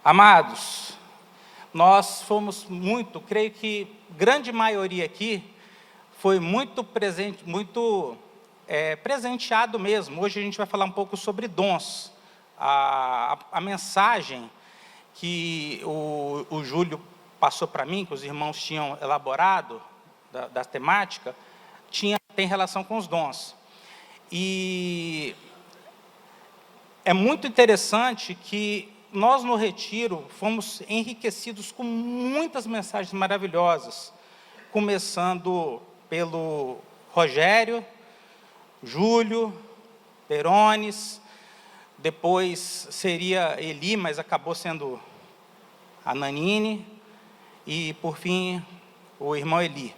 Amados, nós fomos muito, creio que grande maioria aqui foi muito presenteado mesmo. Hoje a gente vai falar um pouco sobre dons. A mensagem que o Júlio passou para mim, que os irmãos tinham elaborado, da temática, tem relação com os dons. E é muito interessante que nós, no retiro, fomos enriquecidos com muitas mensagens maravilhosas, começando pelo Rogério, Júlio, Perones, depois seria Eli, mas acabou sendo a Nanine, e, por fim, o irmão Eli.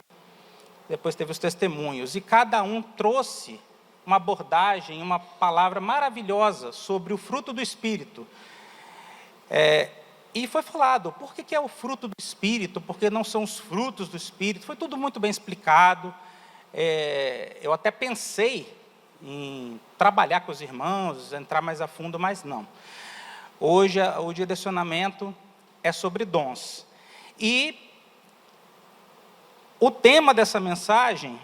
Depois teve os testemunhos, e cada um trouxe uma abordagem, uma palavra maravilhosa sobre o fruto do Espírito. E foi falado, por que é o fruto do Espírito, por que não são os frutos do Espírito, foi tudo muito bem explicado. Eu até pensei em trabalhar com os irmãos, entrar mais a fundo, mas não. Hoje, o direcionamento é sobre dons. E o tema dessa mensagem,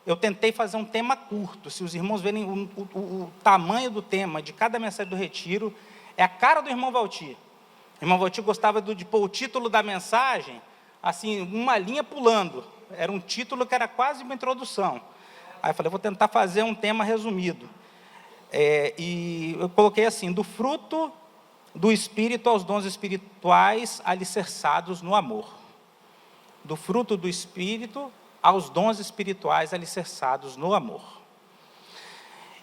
eu tentei fazer um tema curto. Se os irmãos verem o tamanho do tema de cada mensagem do retiro, é a cara do irmão Valtir. O irmão Valtir gostava de pôr o título da mensagem, assim, uma linha pulando. Era um título que era quase uma introdução. Aí eu falei, vou tentar fazer um tema resumido. E eu coloquei assim, do fruto do Espírito aos dons espirituais alicerçados no amor. Do fruto do Espírito aos dons espirituais alicerçados no amor.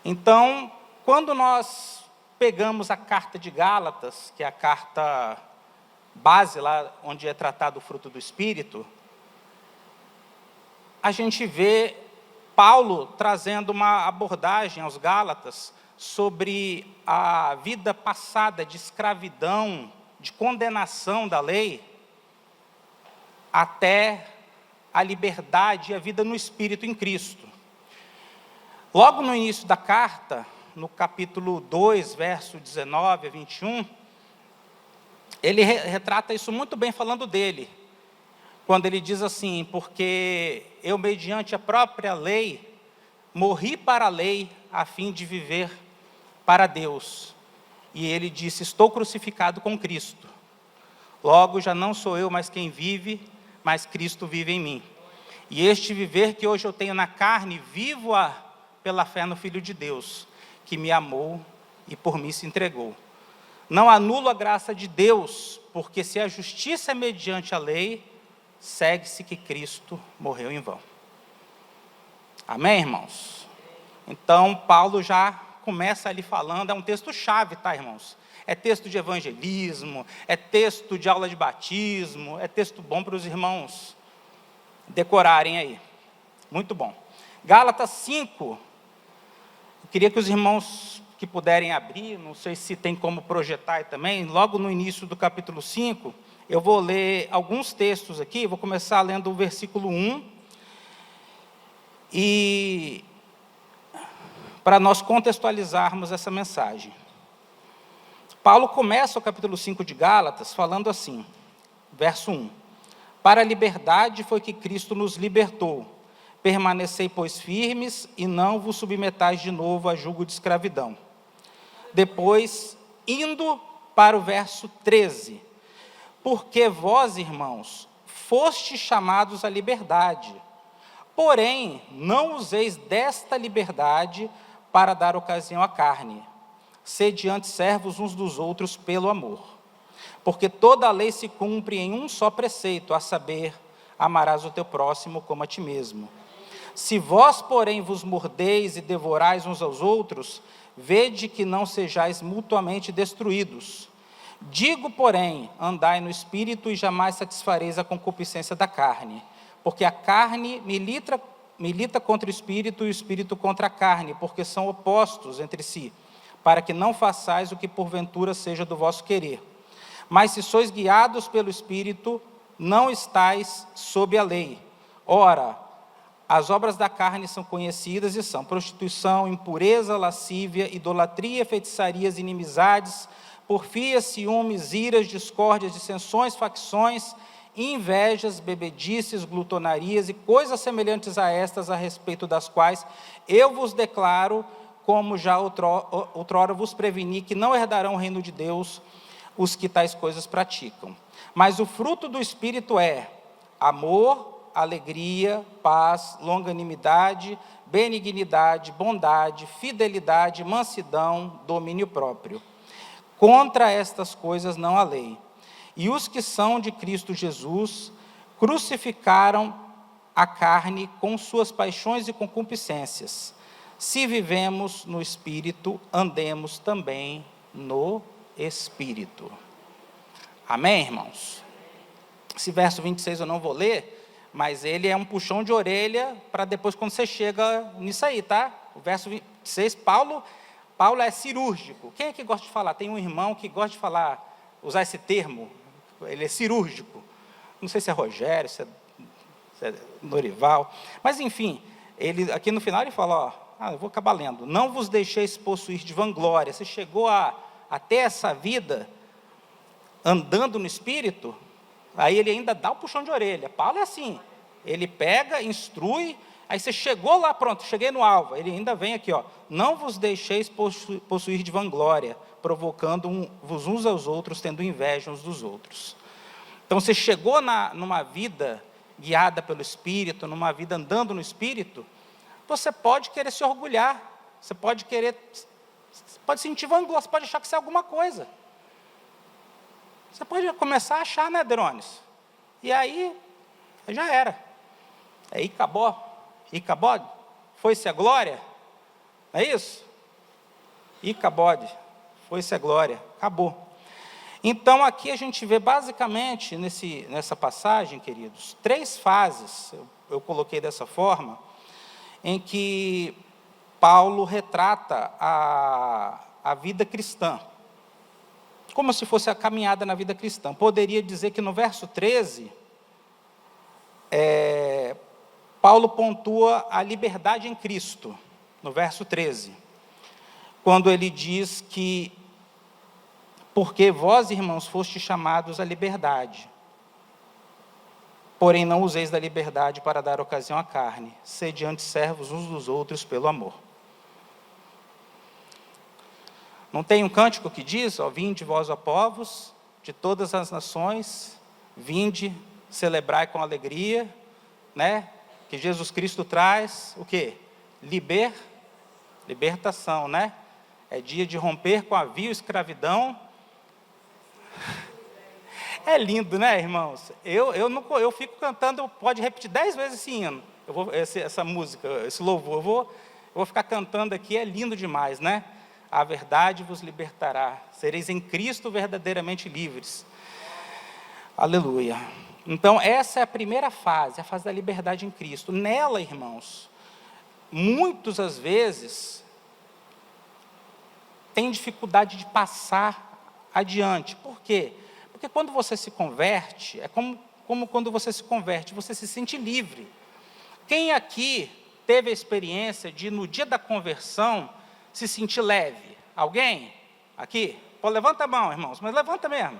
Então, quando nós pegamos a carta de Gálatas, que é a carta base lá onde é tratado o fruto do Espírito, a gente vê Paulo trazendo uma abordagem aos Gálatas sobre a vida passada de escravidão, de condenação da lei, até a liberdade e a vida no Espírito em Cristo. Logo no início da carta, no capítulo 2, verso 19 a 21, ele retrata isso muito bem falando dele, quando ele diz assim, porque eu, mediante a própria lei, morri para a lei, a fim de viver para Deus. E ele disse, estou crucificado com Cristo. Logo, já não sou eu mais quem vive, mas Cristo vive em mim. E este viver que hoje eu tenho na carne, vivo-a pela fé no Filho de Deus, que me amou e por mim se entregou. Não anulo a graça de Deus, porque se a justiça é mediante a lei, segue-se que Cristo morreu em vão. Amém, irmãos? Então, Paulo já começa ali falando, é um texto-chave, tá, irmãos? É texto de evangelismo, é texto de aula de batismo, é texto bom para os irmãos decorarem aí. Muito bom. Gálatas 5, eu queria que os irmãos que puderem abrir, não sei se tem como projetar aí também, logo no início do capítulo 5, eu vou ler alguns textos aqui, vou começar lendo o versículo 1, e para nós contextualizarmos essa mensagem. Paulo começa o capítulo 5 de Gálatas falando assim, verso 1. Para a liberdade foi que Cristo nos libertou. Permanecei, pois, firmes e não vos submetais de novo a jugo de escravidão. Depois, indo para o verso 13. Porque vós, irmãos, fostes chamados à liberdade. Porém, não useis desta liberdade para dar ocasião à carne. Sede antes servos uns dos outros pelo amor. Porque toda a lei se cumpre em um só preceito, a saber, amarás o teu próximo como a ti mesmo. Se vós, porém, vos mordeis e devorais uns aos outros, vede que não sejais mutuamente destruídos. Digo, porém, andai no Espírito e jamais satisfareis a concupiscência da carne. Porque a carne milita contra o Espírito e o Espírito contra a carne, porque são opostos entre si, para que não façais o que porventura seja do vosso querer. Mas se sois guiados pelo Espírito, não estais sob a lei. Ora, as obras da carne são conhecidas e são prostituição, impureza, lascívia, idolatria, feitiçarias, inimizades, porfias, ciúmes, iras, discórdias, dissensões, facções, invejas, bebedices, glutonarias e coisas semelhantes a estas, a respeito das quais eu vos declaro, como já outrora vos preveni, que não herdarão o reino de Deus os que tais coisas praticam. Mas o fruto do Espírito é amor, alegria, paz, longanimidade, benignidade, bondade, fidelidade, mansidão, domínio próprio. Contra estas coisas não há lei. E os que são de Cristo Jesus crucificaram a carne com suas paixões e concupiscências. Se vivemos no Espírito, andemos também no Espírito. Amém, irmãos? Esse verso 26 eu não vou ler, mas ele é um puxão de orelha para depois quando você chega nisso aí, tá? O verso 26, Paulo é cirúrgico. Quem é que gosta de falar? Tem um irmão que gosta de falar, usar esse termo, ele é cirúrgico. Não sei se é Rogério, se é Norival, mas enfim, ele, aqui no final ele fala, eu vou acabar lendo. Não vos deixeis possuir de vanglória. Você chegou a ter essa vida andando no Espírito, aí ele ainda dá o puxão de orelha. Paulo é assim, ele pega, instrui, aí você chegou lá, pronto, cheguei no alvo, ele ainda vem aqui, não vos deixeis possuir de vanglória, provocando-vos uns aos outros, tendo inveja uns dos outros. Então, você chegou numa vida guiada pelo Espírito, numa vida andando no Espírito, você pode querer se orgulhar, você pode sentir vanglória, você pode achar que isso é alguma coisa. Você pode começar a achar, né, Derones? E aí, já era. É Icabode, foi-se a glória, não é isso? Icabode, foi-se a glória, acabou. Então, aqui a gente vê basicamente, nessa passagem, queridos, 3 fases, eu coloquei dessa forma, em que Paulo retrata a vida cristã, como se fosse a caminhada na vida cristã. Poderia dizer que no verso 13, Paulo pontua a liberdade em Cristo, no verso 13, quando ele diz que, porque vós, irmãos, fostes chamados à liberdade, porém não useis da liberdade para dar ocasião à carne, sede antes servos uns dos outros pelo amor. Não tem um cântico que diz, vinde vós, ó povos, de todas as nações, vinde, celebrai com alegria, né? Que Jesus Cristo traz, o quê? Libertação, né? É dia de romper com a vil escravidão. É lindo, né, irmãos? Eu fico cantando, pode repetir 10 vezes esse hino, essa música, esse louvor, eu vou ficar cantando aqui, é lindo demais, né? A verdade vos libertará, sereis em Cristo verdadeiramente livres. Aleluia. Então, essa é a primeira fase, a fase da liberdade em Cristo. Nela, irmãos, muitos, às vezes, têm dificuldade de passar adiante. Por quê? Porque quando você se converte, é como quando você se converte, você se sente livre. Quem aqui teve a experiência de, no dia da conversão, se sentir leve? Alguém aqui? Pô, levanta a mão, irmãos, mas levanta mesmo.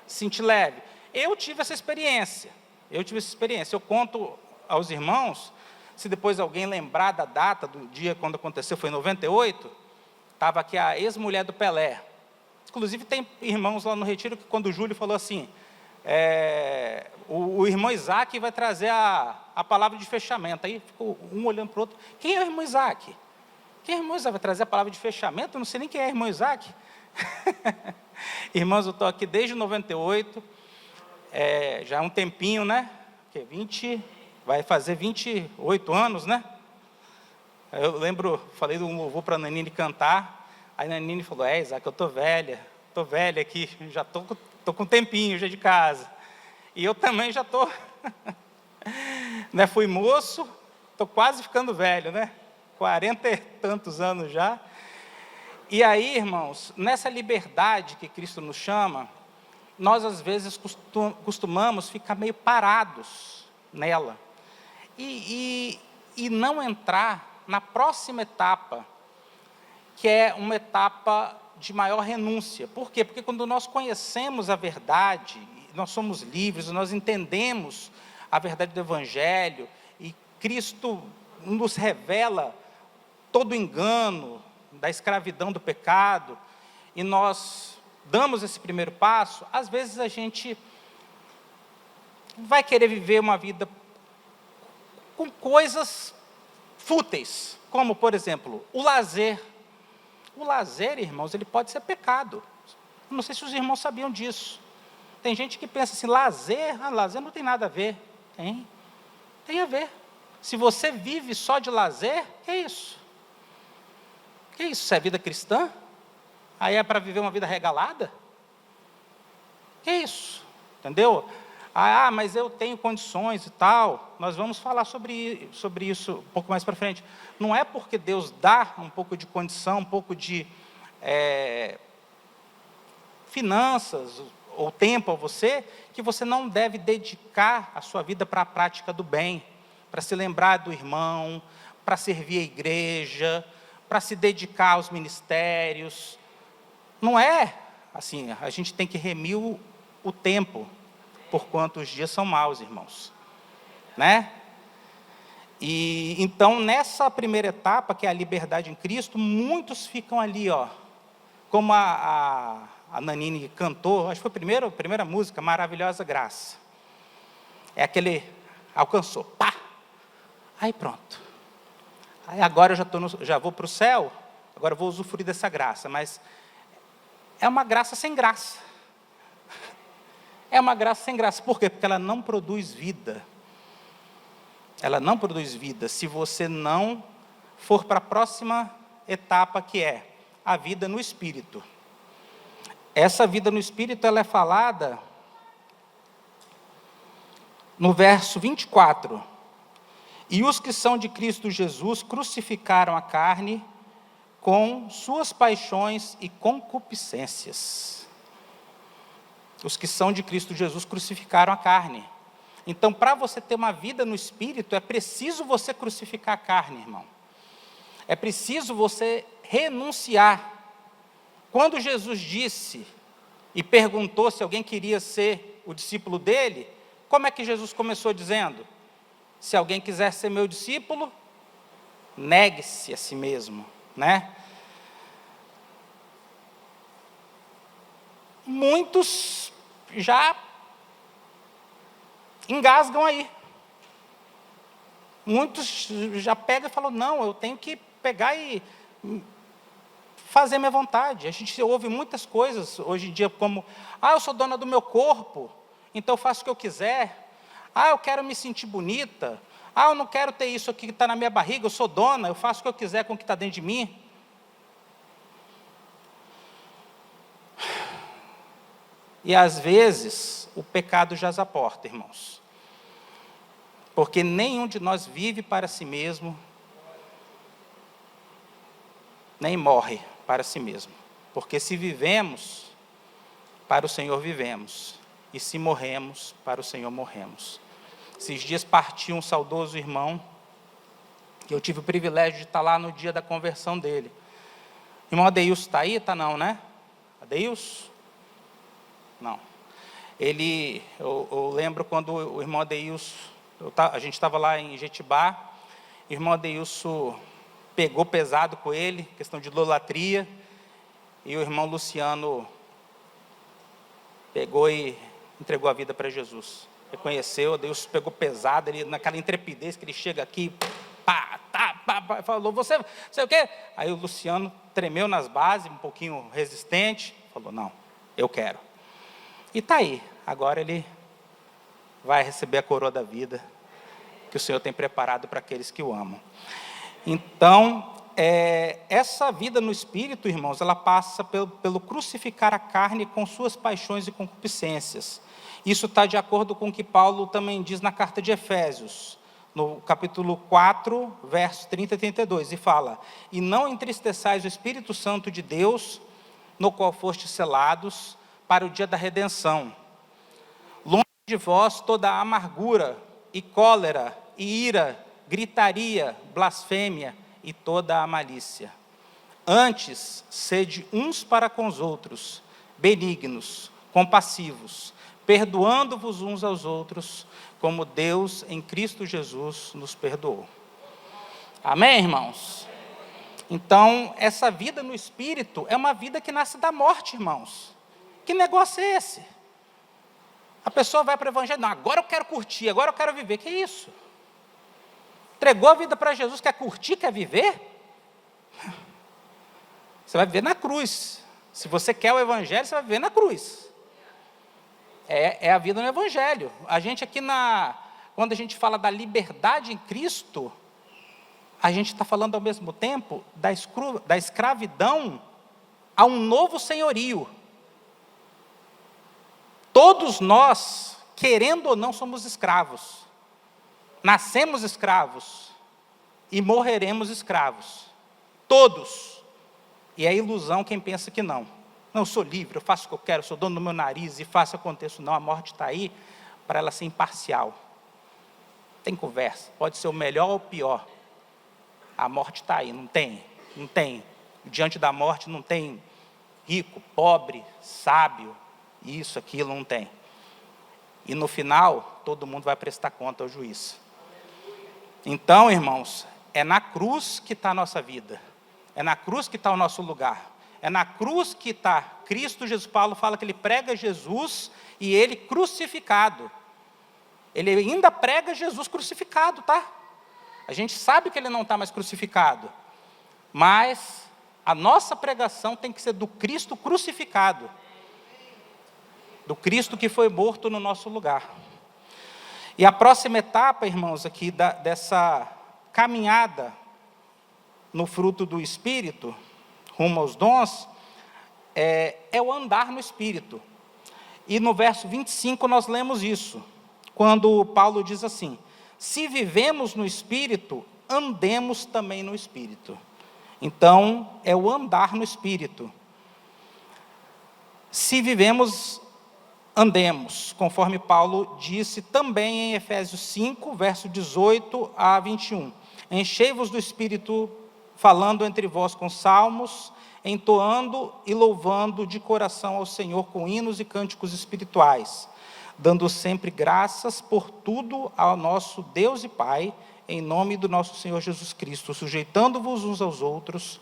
Se sentir leve. Eu tive essa experiência. Eu conto aos irmãos, se depois alguém lembrar da data do dia quando aconteceu, foi em 98, estava aqui a ex-mulher do Pelé. Inclusive tem irmãos lá no retiro que quando o Júlio falou assim, o irmão Isaac vai trazer a palavra de fechamento. Aí ficou um olhando para o outro. Quem é o irmão Isaac? Quem é o irmão Isaac? Vai trazer a palavra de fechamento? Eu não sei nem quem é o irmão Isaac. Irmãos, eu estou aqui desde 98, já há um tempinho, né? Vai fazer 28 anos, né? Eu lembro, falei do louvor para a Nanine cantar, aí a Nanine falou, Isaac, eu estou velha aqui, já estou com um tempinho já de casa. E eu também já estou, né, fui moço, estou quase ficando velho, né? 40 e tantos anos já. E aí, irmãos, nessa liberdade que Cristo nos chama, nós às vezes costumamos ficar meio parados nela. E não entrar na próxima etapa, que é uma etapa de maior renúncia. Por quê? Porque quando nós conhecemos a verdade, nós somos livres, nós entendemos a verdade do Evangelho, e Cristo nos revela todo o engano da escravidão do pecado, e nós damos esse primeiro passo, às vezes a gente vai querer viver uma vida com coisas fúteis, como, por exemplo, o lazer. O lazer, irmãos, ele pode ser pecado. Não sei se os irmãos sabiam disso. Tem gente que pensa assim, lazer não tem nada a ver. Tem a ver. Se você vive só de lazer, que é isso? Que é isso? Isso é vida cristã? Aí é para viver uma vida regalada? Que é isso? Entendeu? Ah, mas eu tenho condições e tal. Nós vamos falar sobre isso um pouco mais para frente. Não é porque Deus dá um pouco de condição, um pouco de finanças ou tempo a você, que você não deve dedicar a sua vida para a prática do bem, para se lembrar do irmão, para servir a igreja, para se dedicar aos ministérios. Não é assim, a gente tem que remir o tempo, porquanto os dias são maus, irmãos. Né? E então, nessa primeira etapa, que é a liberdade em Cristo, muitos ficam ali, como a Nanine cantou, acho que foi a primeira música, Maravilhosa Graça. É aquele, alcançou, pá! Aí pronto. Aí agora eu já vou para o céu, agora eu vou usufruir dessa graça, mas é uma graça sem graça. É uma graça sem graça. Por quê? Porque ela não produz vida. Ela não produz vida se você não for para a próxima etapa, que é a vida no Espírito. Essa vida no Espírito, ela é falada no verso 24. E os que são de Cristo Jesus crucificaram a carne com suas paixões e concupiscências. Os que são de Cristo Jesus crucificaram a carne. Então, para você ter uma vida no Espírito, é preciso você crucificar a carne, irmão. É preciso você renunciar. Quando Jesus disse e perguntou se alguém queria ser o discípulo dele, como é que Jesus começou dizendo? Se alguém quiser ser meu discípulo, negue-se a si mesmo, né? Muitos já engasgam aí. Muitos já pegam e falam, não, eu tenho que pegar e fazer minha vontade. A gente ouve muitas coisas hoje em dia como, eu sou dona do meu corpo, então eu faço o que eu quiser. Eu quero me sentir bonita. Eu não quero ter isso aqui que está na minha barriga, eu sou dona, eu faço o que eu quiser com o que está dentro de mim. E às vezes, o pecado jaz à porta, irmãos. Porque nenhum de nós vive para si mesmo, nem morre para si mesmo. Porque se vivemos, para o Senhor vivemos. E se morremos, para o Senhor morremos. Esses dias partiu um saudoso irmão, que eu tive o privilégio de estar lá no dia da conversão dele. Irmão Adeilson está aí? Está não, né? Adeilson? Não. Eu lembro quando o irmão Adeilson, a gente estava lá em Jetibá, o irmão Adeilson pegou pesado com ele, questão de idolatria, e o irmão Luciano pegou e entregou a vida para Jesus. Reconheceu, Deus pegou pesado, ele, naquela intrepidez que ele chega aqui, falou, você o quê? Aí o Luciano tremeu nas bases, um pouquinho resistente, falou, não, eu quero. E está aí, agora ele vai receber a coroa da vida, que o Senhor tem preparado para aqueles que o amam. Então, essa vida no Espírito, irmãos, ela passa pelo crucificar a carne com suas paixões e concupiscências. Isso está de acordo com o que Paulo também diz na carta de Efésios, no capítulo 4, versos 30 e 32, e fala, e não entristeçais o Espírito Santo de Deus, no qual fostes selados para o dia da redenção. Longe de vós toda a amargura e cólera e ira, gritaria, blasfêmia e toda a malícia. Antes, sede uns para com os outros, benignos, compassivos, perdoando-vos uns aos outros, como Deus em Cristo Jesus nos perdoou. Amém, irmãos? Então, essa vida no Espírito é uma vida que nasce da morte, irmãos. Que negócio é esse? A pessoa vai para o Evangelho, não, agora eu quero curtir, agora eu quero viver. Que isso? Entregou a vida para Jesus, quer curtir, quer viver? Você vai viver na cruz. Se você quer o Evangelho, você vai viver na cruz. É a vida no Evangelho. A gente aqui, quando a gente fala da liberdade em Cristo, a gente está falando ao mesmo tempo da escravidão a um novo senhorio. Todos nós, querendo ou não, somos escravos. Nascemos escravos e morreremos escravos. Todos. E é ilusão quem pensa que não. Não, eu sou livre, eu faço o que eu quero, eu sou dono do meu nariz e faço o que aconteça. Não, a morte está aí para ela ser imparcial. Tem conversa, pode ser o melhor ou o pior. A morte está aí, não tem. Diante da morte não tem rico, pobre, sábio, isso, aquilo, não tem. E no final, todo mundo vai prestar conta ao juiz. Então, irmãos, é na cruz que está a nossa vida. É na cruz que está o nosso lugar. É na cruz que está Cristo. Jesus, Paulo fala que ele prega Jesus e ele crucificado. Ele ainda prega Jesus crucificado, tá? A gente sabe que ele não está mais crucificado. Mas a nossa pregação tem que ser do Cristo crucificado. Do Cristo que foi morto no nosso lugar. E a próxima etapa, irmãos, aqui dessa caminhada no fruto do Espírito, rumo aos dons, é o andar no Espírito. E no verso 25 nós lemos isso, quando Paulo diz assim: se vivemos no Espírito, andemos também no Espírito. Então, é o andar no Espírito. Se vivemos, andemos, conforme Paulo disse também em Efésios 5, verso 18 a 21. Enchei-vos do Espírito, falando entre vós com salmos, entoando e louvando de coração ao Senhor com hinos e cânticos espirituais, dando sempre graças por tudo ao nosso Deus e Pai, em nome do nosso Senhor Jesus Cristo, sujeitando-vos uns aos outros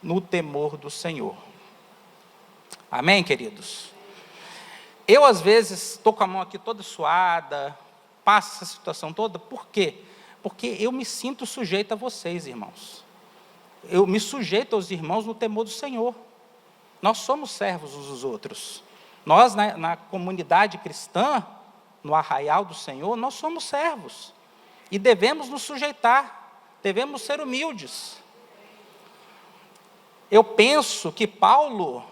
no temor do Senhor. Amém, queridos? Eu, às vezes, estou com a mão aqui toda suada, passo essa situação toda, por quê? Porque eu me sinto sujeito a vocês, irmãos. Eu me sujeito aos irmãos no temor do Senhor. Nós somos servos uns dos outros. Nós, na comunidade cristã, no arraial do Senhor, nós somos servos. E devemos nos sujeitar, devemos ser humildes. Eu penso que Paulo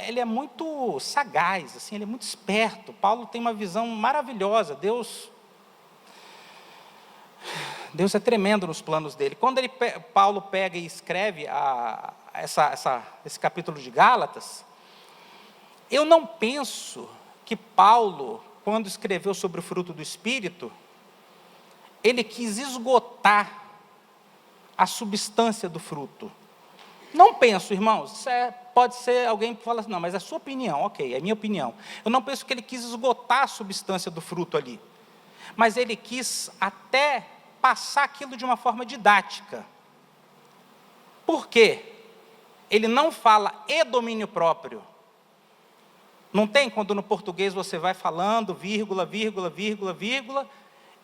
ele é muito sagaz, assim, ele é muito esperto. Paulo tem uma visão maravilhosa. Deus é tremendo nos planos dele. Quando Paulo pega e escreve esse capítulo de Gálatas, eu não penso que Paulo, quando escreveu sobre o fruto do Espírito, ele quis esgotar a substância do fruto. Não penso, irmãos, pode ser alguém que fala assim, não, mas é a sua opinião, ok, é a minha opinião. Eu não penso que ele quis esgotar a substância do fruto ali, mas ele quis até passar aquilo de uma forma didática. Por quê? Ele não fala e domínio próprio. Não tem quando no português você vai falando, vírgula, vírgula, vírgula, vírgula,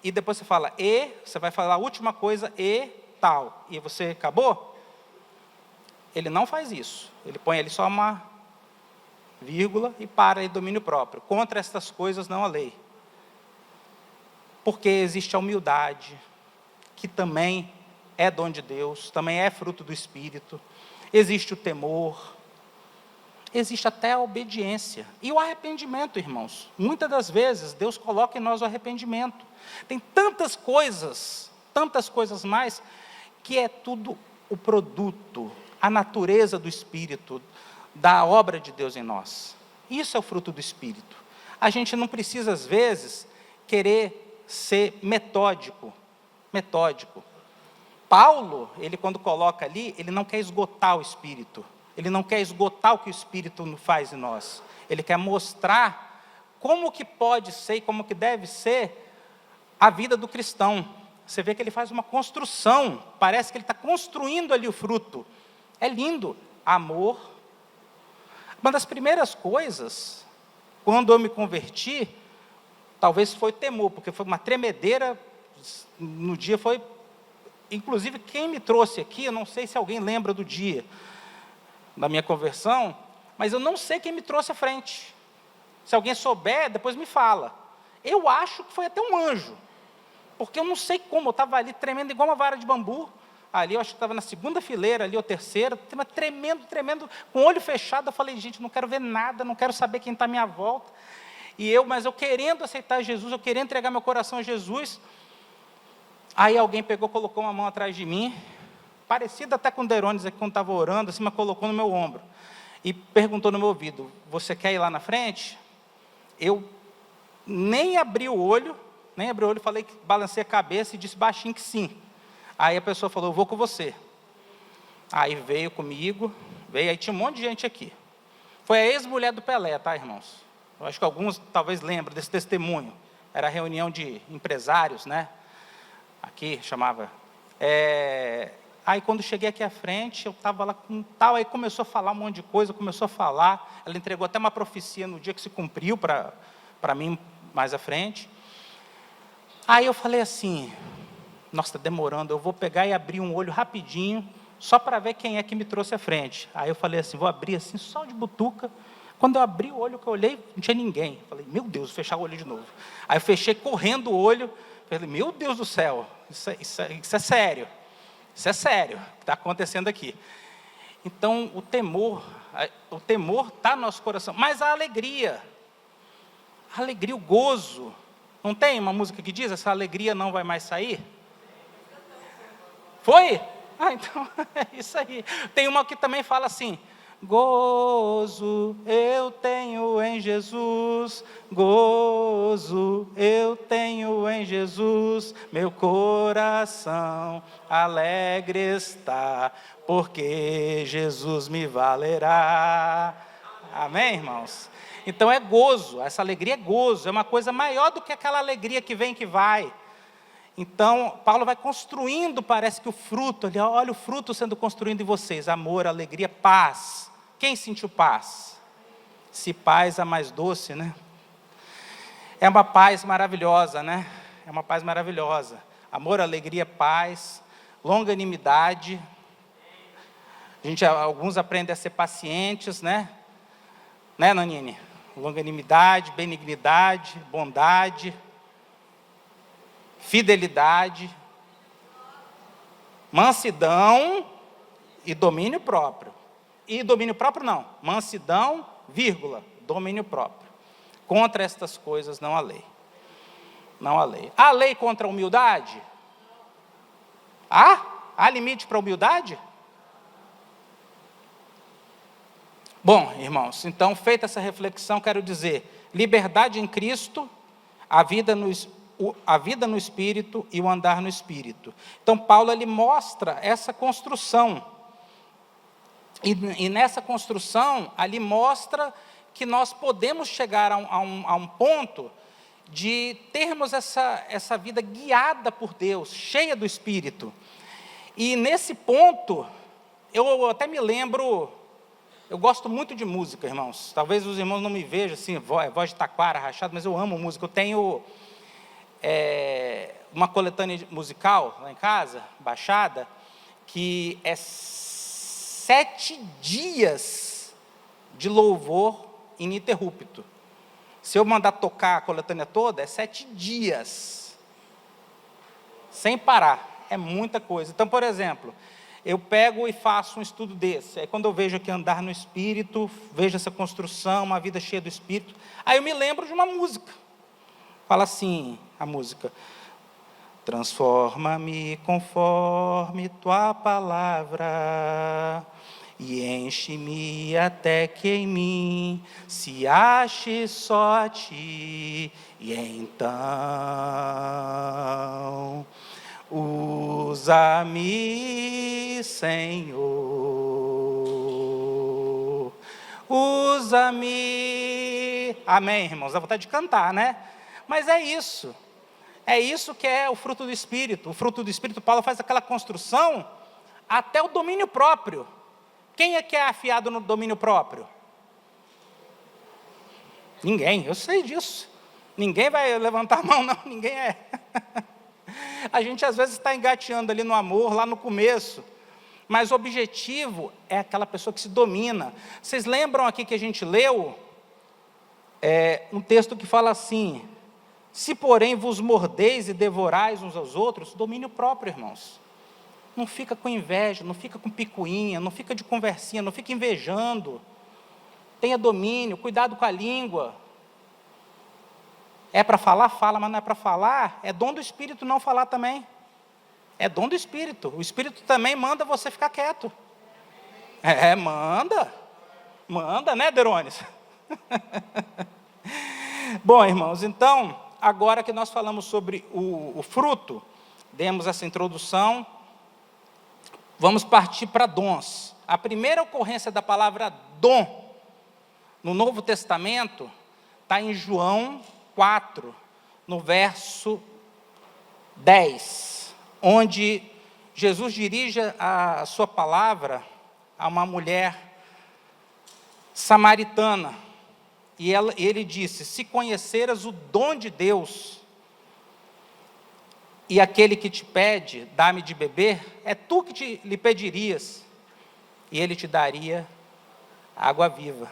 e depois você fala e, você vai falar a última coisa e tal, e você acabou? Ele não faz isso. Ele põe ali só uma vírgula e para em domínio próprio. Contra estas coisas não há lei. Porque existe a humildade, que também é dom de Deus, também é fruto do Espírito. Existe o temor. Existe até a obediência. E o arrependimento, irmãos. Muitas das vezes, Deus coloca em nós o arrependimento. Tem tantas coisas mais, que é tudo o produto, a natureza do Espírito, da obra de Deus em nós. Isso é o fruto do Espírito. A gente não precisa, às vezes, querer ser metódico. Paulo, ele quando coloca ali, ele não quer esgotar o Espírito. Ele não quer esgotar o que o Espírito faz em nós. Ele quer mostrar como que pode ser e como que deve ser a vida do cristão. Você vê que ele faz uma construção, parece que ele está construindo ali o fruto. É lindo. Amor. Uma das primeiras coisas, quando eu me converti, talvez foi temor, porque foi uma tremedeira, no dia foi... Inclusive, quem me trouxe aqui, eu não sei se alguém lembra do dia da minha conversão, mas eu não sei quem me trouxe à frente. Se alguém souber, depois me fala. Eu acho que foi até um anjo, porque eu não sei como, eu estava ali tremendo igual uma vara de bambu, ali eu acho que estava na segunda fileira, ali ou terceira, tremendo, com o olho fechado, eu falei, gente, não quero ver nada, não quero saber quem está à minha volta, mas eu querendo aceitar Jesus, eu querendo entregar meu coração a Jesus. Aí alguém pegou, colocou uma mão atrás de mim, parecido até com o Derones aqui quando estava orando, assim, mas colocou no meu ombro, e perguntou no meu ouvido, você quer ir lá na frente? Eu nem abri o olho, falei que balancei a cabeça e disse baixinho que sim. Aí a pessoa falou, eu vou com você. Aí veio comigo, aí tinha um monte de gente aqui. Foi a ex-mulher do Pelé, tá, irmãos? Eu acho que alguns talvez lembram desse testemunho. Era reunião de empresários, né? Aqui chamava. Aí quando cheguei aqui à frente, eu estava lá com tal, aí começou a falar um monte de coisa, ela entregou até uma profecia no dia que se cumpriu para mim mais à frente. Aí eu falei assim, nossa, está demorando, eu vou pegar e abrir um olho rapidinho, só para ver quem é que me trouxe à frente. Aí eu falei assim, vou abrir assim, só de butuca. Quando eu abri o olho, que eu olhei, não tinha ninguém. Falei, meu Deus, vou fechar o olho de novo. Aí eu fechei correndo o olho, falei, meu Deus do céu, isso é sério. Isso é sério, o que está acontecendo aqui. Então, o temor está no nosso coração, mas a alegria, o gozo, não tem uma música que diz, essa alegria não vai mais sair? Foi? Então, é isso aí. Tem uma que também fala assim, gozo eu tenho em Jesus, gozo eu tenho em Jesus, meu coração alegre está, porque Jesus me valerá. Amém, irmãos? Então é gozo, essa alegria é gozo, é uma coisa maior do que aquela alegria que vem e que vai. Então, Paulo vai construindo, parece que o fruto, olha o fruto sendo construído em vocês, amor, alegria, paz. Quem sentiu paz? Se paz é mais doce, né? É uma paz maravilhosa, né? É uma paz maravilhosa. Amor, alegria, paz, longanimidade. Alguns aprendem a ser pacientes, né? Né, Nanine? Longanimidade, benignidade, bondade, fidelidade, mansidão e domínio próprio. E domínio próprio não, mansidão, domínio próprio. Contra estas coisas não há lei. Não há lei. Há lei contra a humildade? Há limite para a humildade? Bom, irmãos, então, feita essa reflexão, quero dizer, liberdade em Cristo, a vida no Espírito e o andar no Espírito. Então, Paulo, ele mostra essa construção. E nessa construção, ali mostra que nós podemos chegar a um ponto de termos essa vida guiada por Deus, cheia do Espírito. E nesse ponto, eu até me lembro, eu gosto muito de música, irmãos. Talvez os irmãos não me vejam assim, voz de taquara, rachado, mas eu amo música. Eu tenho uma coletânea musical lá em casa, baixada, que é 7 dias de louvor ininterrupto. Se eu mandar tocar a coletânea toda, é 7 dias, sem parar, é muita coisa. Então, por exemplo, eu pego e faço um estudo desse, aí quando eu vejo aqui andar no Espírito, vejo essa construção, uma vida cheia do Espírito, aí eu me lembro de uma música, fala assim, a música, transforma-me conforme tua palavra, e enche-me até que em mim se ache só a ti, e então Usa-me, Senhor, usa-me. Amém, irmãos? Dá vontade de cantar, né? Mas é isso que é o fruto do Espírito. O fruto do Espírito, Paulo faz aquela construção até o domínio próprio. Quem é que é afiado no domínio próprio? Ninguém, eu sei disso. Ninguém vai levantar a mão, não, ninguém é. A gente às vezes está engateando ali no amor, lá no começo, mas o objetivo é aquela pessoa que se domina. Vocês lembram aqui que a gente leu um texto que fala assim: se porém vos mordeis e devorais uns aos outros, domínio próprio, irmãos. Não fica com inveja, não fica com picuinha, não fica de conversinha, não fica invejando. Tenha domínio, cuidado com a língua. É para falar, fala, mas não é para falar. É dom do Espírito não falar também. É dom do Espírito. O Espírito também manda você ficar quieto. Manda, né, Derones? Bom, irmãos, então, agora que nós falamos sobre o fruto, demos essa introdução, vamos partir para dons. A primeira ocorrência da palavra dom no Novo Testamento está em João 4, no verso 10, onde Jesus dirige a sua palavra a uma mulher samaritana, e ele disse: se conheceras o dom de Deus, e aquele que te pede, dá-me de beber, é tu que lhe pedirias, e ele te daria água viva.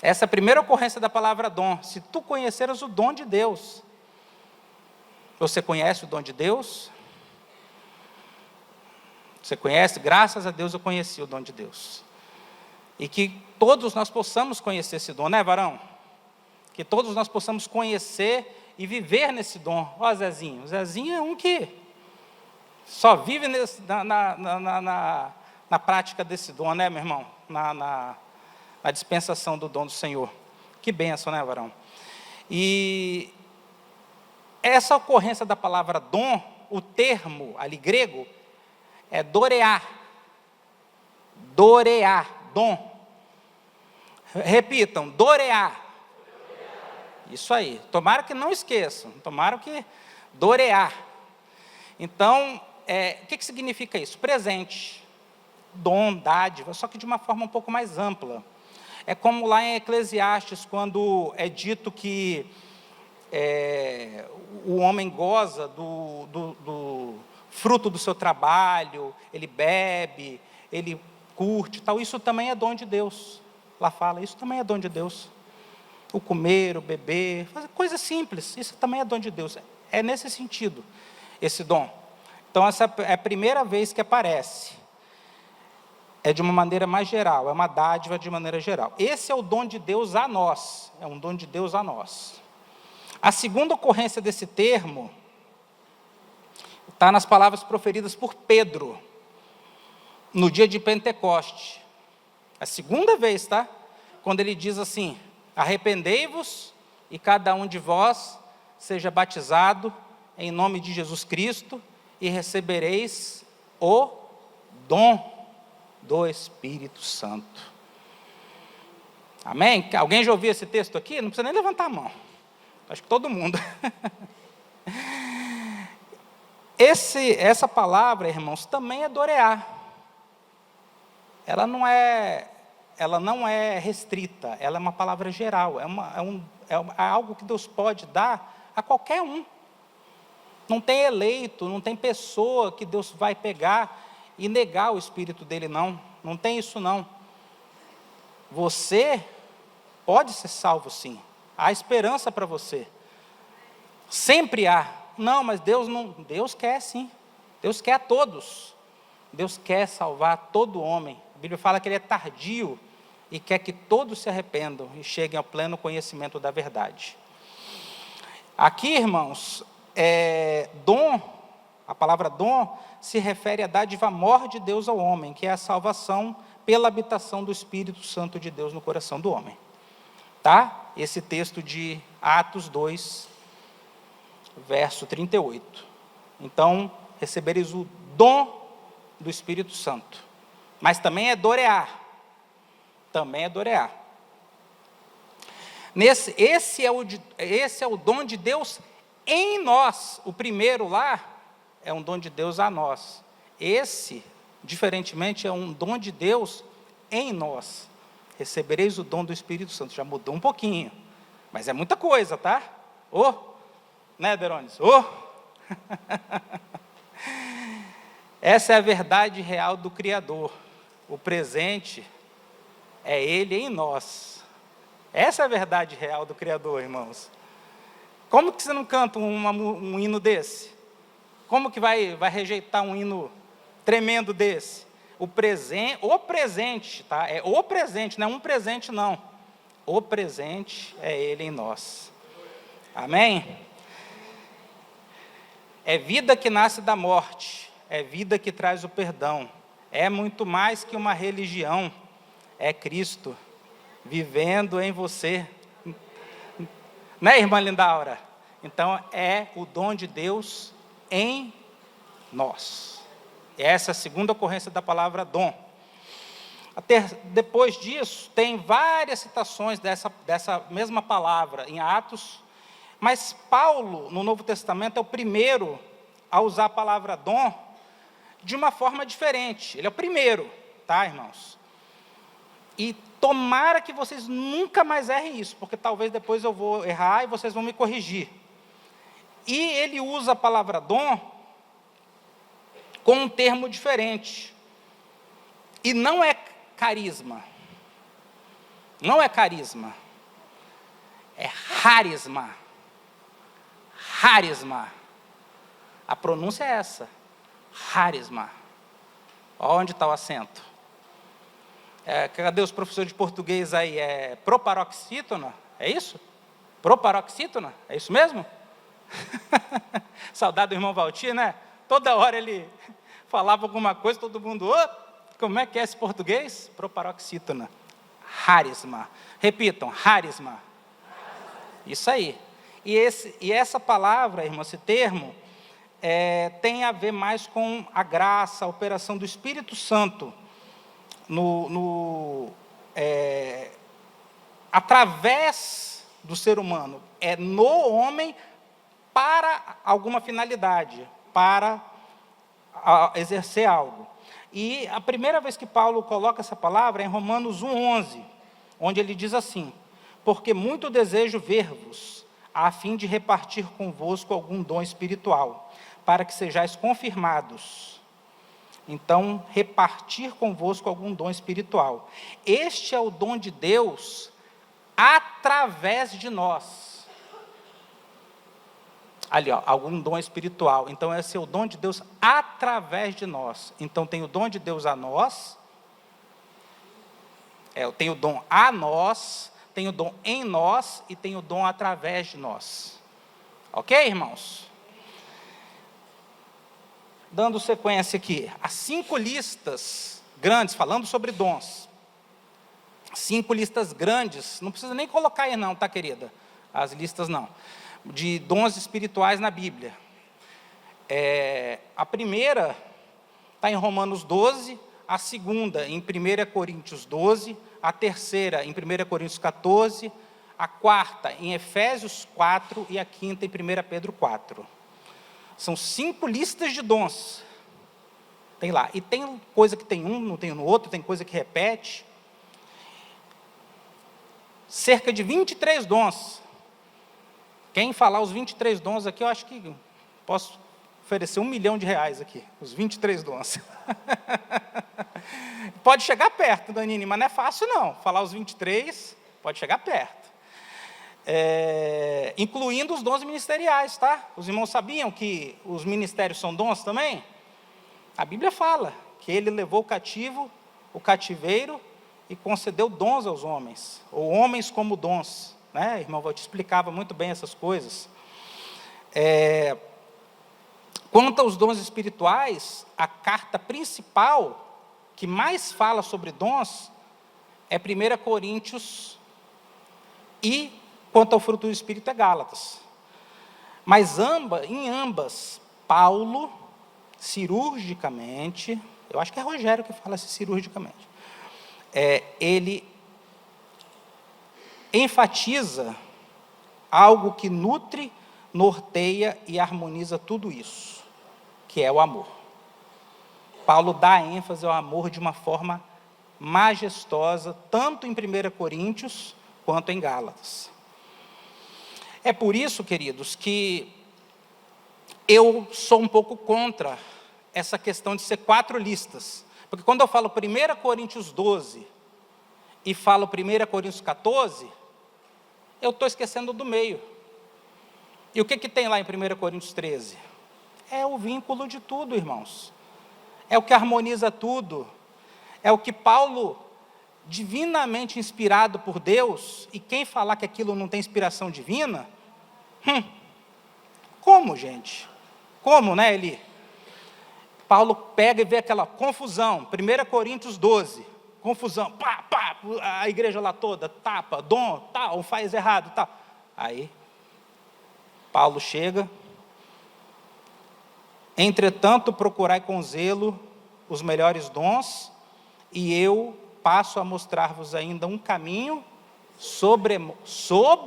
Essa é a primeira ocorrência da palavra dom. Se tu conheceras o dom de Deus. Você conhece o dom de Deus? Você conhece? Graças a Deus eu conheci o dom de Deus. E que todos nós possamos conhecer esse dom, né, varão? Que todos nós possamos conhecer e viver nesse dom. Ó, Zezinho. O Zezinho é um que só vive na prática desse dom, né, meu irmão? Na dispensação do dom do Senhor. Que bênção, né, varão? E essa ocorrência da palavra dom, o termo ali grego, é dorear. Dorear, dom. Repitam, dorear. Isso aí. Tomara que não esqueçam. Tomara que dorear. Então, o que significa isso? Presente. Dom, dádiva, só que de uma forma um pouco mais ampla. É como lá em Eclesiastes, quando é dito que o homem goza do fruto do seu trabalho, ele bebe, ele curte, tal. Isso também é dom de Deus. Lá fala, isso também é dom de Deus. O comer, o beber, fazer coisas simples, isso também é dom de Deus. É nesse sentido, esse dom. Então, essa é a primeira vez que aparece. É de uma maneira mais geral, é uma dádiva de maneira geral. Esse é o dom de Deus a nós, é um dom de Deus a nós. A segunda ocorrência desse termo está nas palavras proferidas por Pedro, no dia de Pentecoste. A segunda vez, tá? Quando ele diz assim: arrependei-vos e cada um de vós seja batizado em nome de Jesus Cristo e recebereis o dom do Espírito Santo. Amém? Alguém já ouviu esse texto aqui? Não precisa nem levantar a mão. Acho que todo mundo. Essa palavra, irmãos, também é dorear. Ela não é restrita, ela é uma palavra geral, é algo que Deus pode dar a qualquer um. Não tem eleito, não tem pessoa que Deus vai pegar e negar o Espírito dele, não. Não tem isso, não. Você pode ser salvo, sim. Há esperança para você. Sempre há. Não, mas Deus quer, sim. Deus quer a todos. Deus quer salvar todo homem. A Bíblia fala que Ele é tardio e quer que todos se arrependam e cheguem ao pleno conhecimento da verdade. Aqui, irmãos, dom, a palavra dom, se refere à dádiva maior de Deus ao homem, que é a salvação pela habitação do Espírito Santo de Deus no coração do homem. Tá? Esse texto de Atos 2, verso 38. Então, recebereis o dom do Espírito Santo. Mas também é dorear. Também é dorear. Esse é o dom de Deus em nós. O primeiro lá é um dom de Deus a nós. Esse, diferentemente, é um dom de Deus em nós. Recebereis o dom do Espírito Santo. Já mudou um pouquinho, mas é muita coisa, tá? Né, Derones? Essa é a verdade real do Criador. O presente é Ele em nós. Essa é a verdade real do Criador, irmãos. Como que você não canta um hino desse? Como que vai rejeitar um hino tremendo desse? O presente, tá? É o presente, não é um presente, não. O presente é Ele em nós. Amém? É vida que nasce da morte, é vida que traz o perdão. É muito mais que uma religião, é Cristo vivendo em você. Né, irmã Lindaura? Então, é o dom de Deus em nós. Essa é a segunda ocorrência da palavra dom. Depois disso, tem várias citações dessa mesma palavra em Atos, mas Paulo, no Novo Testamento, é o primeiro a usar a palavra dom de uma forma diferente. Ele é o primeiro, tá, irmãos? E tomara que vocês nunca mais errem isso, porque talvez depois eu vou errar e vocês vão me corrigir. E ele usa a palavra dom com um termo diferente. E não é carisma. Não é carisma. É harisma. Harisma. A pronúncia é essa. Harisma. Olha onde está o acento. Cadê os professores de português aí? É proparoxítona? É isso? Proparoxítona? É isso mesmo? Saudade do irmão Valtir, né? Toda hora ele falava alguma coisa, todo mundo, como é que é esse português? Proparoxítona. Harisma. Repitam, harisma. Isso aí. E essa palavra, irmão, esse termo, tem a ver mais com a graça, a operação do Espírito Santo, através do ser humano. É no homem para alguma finalidade, para exercer algo. E a primeira vez que Paulo coloca essa palavra é em Romanos 1,11, onde ele diz assim: porque muito desejo ver-vos, a fim de repartir convosco algum dom espiritual, para que sejais confirmados. Então, repartir convosco algum dom espiritual. Este é o dom de Deus através de nós. Ali, algum dom espiritual. Então, esse é o dom de Deus através de nós. Então, tem o dom de Deus a nós. Eu tenho o dom a nós, tenho o dom em nós e tenho o dom através de nós. Ok, irmãos? Dando sequência aqui, as 5 listas grandes, falando sobre dons. 5 listas grandes, não precisa nem colocar aí não, tá, querida? As listas não. De dons espirituais na Bíblia. A primeira está em Romanos 12, a segunda em 1 Coríntios 12, a terceira em 1 Coríntios 14, a quarta em Efésios 4 e a quinta em 1 Pedro 4. São 5 listas de dons. Tem lá. E tem coisa que tem um, não tem no outro, tem coisa que repete. Cerca de 23 dons. Quem falar os 23 dons aqui, eu acho que posso oferecer R$1 milhão aqui. Os 23 dons. Pode chegar perto, Danine, mas não é fácil não. Falar os 23, pode chegar perto. Incluindo os dons ministeriais, tá? Os irmãos sabiam que os ministérios são dons também? A Bíblia fala que ele levou cativo o cativeiro e concedeu dons aos homens, ou homens como dons, né? Irmão, eu te explicava muito bem essas coisas. Quanto aos dons espirituais, a carta principal que mais fala sobre dons é 1 Coríntios quanto ao fruto do Espírito é Gálatas. Mas em ambas, Paulo, cirurgicamente, eu acho que é Rogério que fala assim, cirurgicamente, ele enfatiza algo que nutre, norteia e harmoniza tudo isso, que é o amor. Paulo dá ênfase ao amor de uma forma majestosa, tanto em 1 Coríntios, quanto em Gálatas. É por isso, queridos, que eu sou um pouco contra essa questão de ser 4 listas. Porque quando eu falo 1 Coríntios 12 e falo 1 Coríntios 14, eu estou esquecendo do meio. E o que tem lá em 1 Coríntios 13? É o vínculo de tudo, irmãos. É o que harmoniza tudo. É o que Paulo, divinamente inspirado por Deus, e quem falar que aquilo não tem inspiração divina, como, gente? Como, né, Eli? Paulo pega e vê aquela confusão, 1 Coríntios 12, confusão, a igreja lá toda, tapa, dom, tal, faz errado, tal. Aí, Paulo chega, entretanto, procurai com zelo os melhores dons, e eu passo a mostrar-vos ainda um caminho sobremodo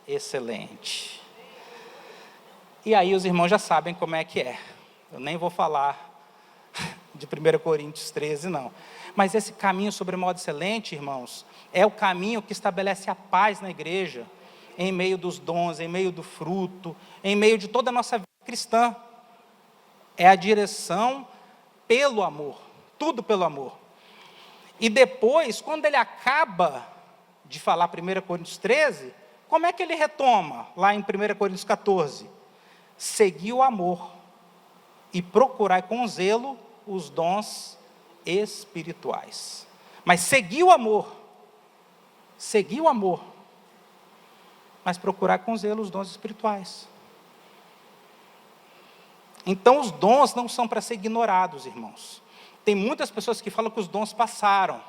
excelente. E aí os irmãos já sabem como é que é. Eu nem vou falar de 1 Coríntios 13, não. Mas esse caminho sobremodo excelente, irmãos, é o caminho que estabelece a paz na igreja, em meio dos dons, em meio do fruto, em meio de toda a nossa vida cristã. É a direção pelo amor, tudo pelo amor. E depois, quando ele acaba de falar 1 Coríntios 13, como é que ele retoma lá em 1 Coríntios 14? Segui o amor e procurai com zelo os dons espirituais. Mas segui o amor, mas procurar com zelo os dons espirituais. Então os dons não são para ser ignorados, irmãos. Tem muitas pessoas que falam que os dons passaram.